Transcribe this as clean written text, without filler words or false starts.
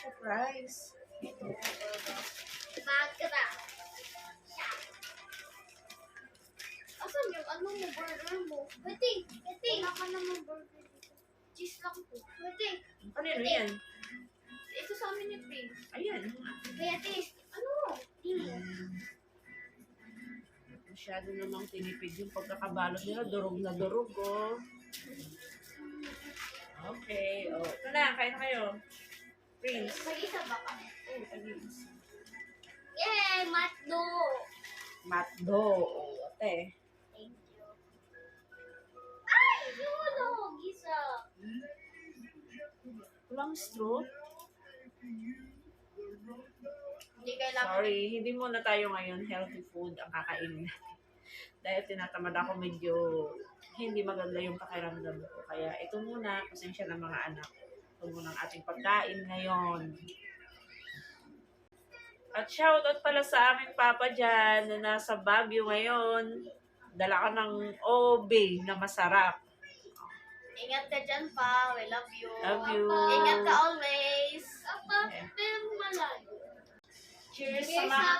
Surprise. Bagra. Asan yung ano mo, burger mo? Pwede. Wala ka naman burger dito. Cheese lang po. Pwede. Ano yan? Ito sa amin ni Prince. Ayan. Kaya taste. Ano? Di mo. Masyado namang tinipid yung pagkakabalot nila. Durog na durog, oh. Okay. Oh. Ito na, kain na kayo. Prince. Mag-isa ba ka? Oh, Prince. Yay! Matdo! Matdo. Oh, ate. Thank you. Ay! Yun! Gisa! Walang straw? Hindi kailangan. Sorry, hindi muna tayo ngayon healthy food ang kakainin natin. Dahil tinatamad ako medyo hindi maganda yung pakiramdam ko. Kaya ito muna, pasensya ng mga anak. Ito muna ang ating pagkain ngayon. At shoutout pala sa aming papa dyan na nasa Baguio ngayon. Dala ka ng OB na masarap. Ingat ka dyan pa. We love you. Love you. Ingat ka always. Apa, Okay. pero malayo. Cheers sa mga